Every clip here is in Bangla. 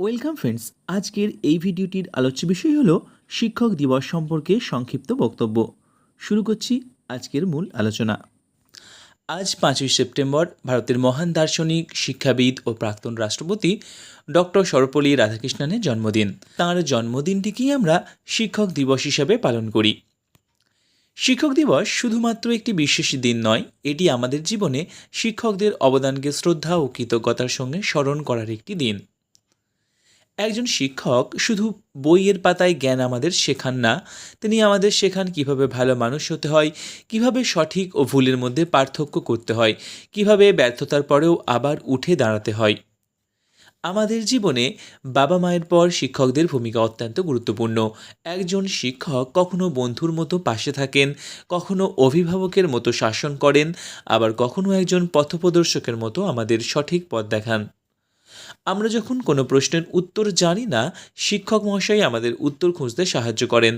ওয়েলকাম ফ্রেন্ডস, আজকের এই ভিডিওটির আলোচ্য বিষয় হলো শিক্ষক দিবস সম্পর্কে সংক্ষিপ্ত বক্তব্য। শুরু করছি আজকের মূল আলোচনা। আজ 5ই সেপ্টেম্বর ভারতের মহান দার্শনিক, শিক্ষাবিদ ও প্রাক্তন রাষ্ট্রপতি ডক্টর সর্বপল্লী রাধাকৃষ্ণনের জন্মদিন। তাঁর জন্মদিনটিকেই আমরা শিক্ষক দিবস হিসাবে পালন করি। শিক্ষক দিবস শুধুমাত্র একটি বিশেষ দিন নয়, এটি আমাদের জীবনে শিক্ষকদের অবদানকে শ্রদ্ধা ও কৃতজ্ঞতার সঙ্গে স্মরণ করার একটি দিন। একজন শিক্ষক শুধু বইয়ের পাতায় জ্ঞান আমাদের শেখান না, তিনি আমাদের শেখান কিভাবে ভালো মানুষ হতে হয়, কিভাবে সঠিক ও ভুলের মধ্যে পার্থক্য করতে হয়, কিভাবে ব্যর্থতার পরেও আবার উঠে দাঁড়াতে হয়। আমাদের জীবনে বাবা মায়ের পর শিক্ষকদের ভূমিকা অত্যন্ত গুরুত্বপূর্ণ। একজন শিক্ষক কখনো বন্ধুর মতো পাশে থাকেন, কখনো অভিভাবকের মতো শাসন করেন, আবার কখনো একজন পথপ্রদর্শকের মতো আমাদের সঠিক পথ দেখান। আমরা যখন কোনো প্রশ্নের উত্তর জানি না, শিক্ষক মহাশয় আমাদের উত্তর খুঁজতে সাহায্য করেন।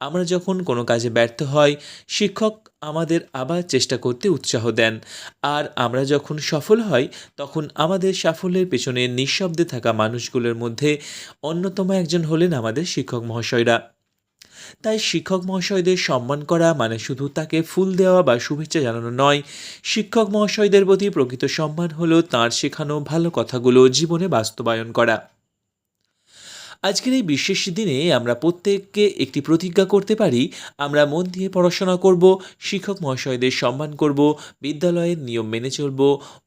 আমরা যখন কোনো কাজে ব্যর্থ হই, শিক্ষক আমাদের আবার চেষ্টা করতে উৎসাহ দেন। আর আমরা যখন সফল হই, তখন আমাদের সাফল্যের পেছনে নিঃশব্দে থাকা মানুষগুলোর মধ্যে অন্যতম একজন হলেন আমাদের শিক্ষক মহাশয়রা। তাই শিক্ষক মহাশয়দের সম্মান করা মানে শুধু তাকে ফুল দেওয়া বা শুভেচ্ছা জানানো নয়। শিক্ষক মহাশয়দের প্রতি প্রকৃত সম্মান হলো তাঁর শেখানো ভালো কথাগুলো জীবনে বাস্তবায়ন করা। আজকের এই বিশেষ দিনে আমরা প্রত্যেককে একটি প্রতিজ্ঞা করতে পারি, আমরা মন দিয়ে পড়াশোনা করব, শিক্ষক মহাশয়দের সম্মান করব, বিদ্যালয়ের নিয়ম মেনে চলব,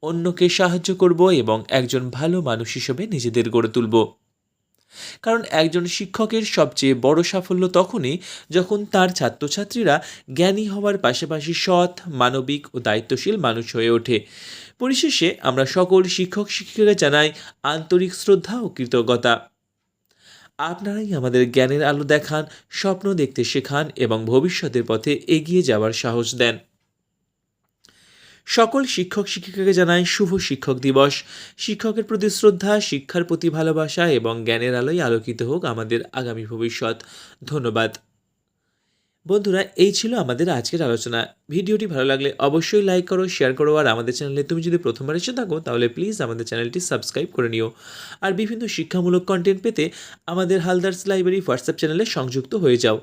অন্যকে সাহায্য করব এবং একজন ভালো মানুষ হিসেবে নিজেদের গড়ে তুলব। কারণ একজন শিক্ষকের সবচেয়ে বড় সাফল্য তখনই যখন তার ছাত্রছাত্রীরা জ্ঞানী হওয়ার পাশাপাশি সৎ, মানবিক ও দায়িত্বশীল মানুষ হয়ে ওঠে। পরিশেষে আমরা সকল শিক্ষক শিক্ষিকাকে জানাই আন্তরিক শ্রদ্ধা ও কৃতজ্ঞতা। আপনারাই আমাদের জ্ঞানের আলো দেখান, স্বপ্ন দেখতে শেখান এবং ভবিষ্যতের পথে এগিয়ে যাওয়ার সাহস দেন। সকল শিক্ষক শিক্ষিকাকে জানাই শুভ শিক্ষক দিবস। শিক্ষকের প্রতি শ্রদ্ধা, শিক্ষার প্রতি ভালোবাসা এবং জ্ঞানের আলোয় আলোকিত হোক আমাদের আগামী ভবিষ্যৎ। ধন্যবাদ বন্ধুরা, এই ছিল আমাদের আজকের আলোচনা। ভিডিওটি ভালো লাগলে অবশ্যই লাইক করো, শেয়ার করো, আর আমাদের চ্যানেলে তুমি যদি প্রথমবার এসে থাকো তাহলে প্লিজ আমাদের চ্যানেলটি সাবস্ক্রাইব করে নিও। আর বিভিন্ন শিক্ষামূলক কন্টেন্ট পেতে আমাদের হালদার্স লাইব্রেরি হোয়াটসঅ্যাপ চ্যানেলে সংযুক্ত হয়ে যাও।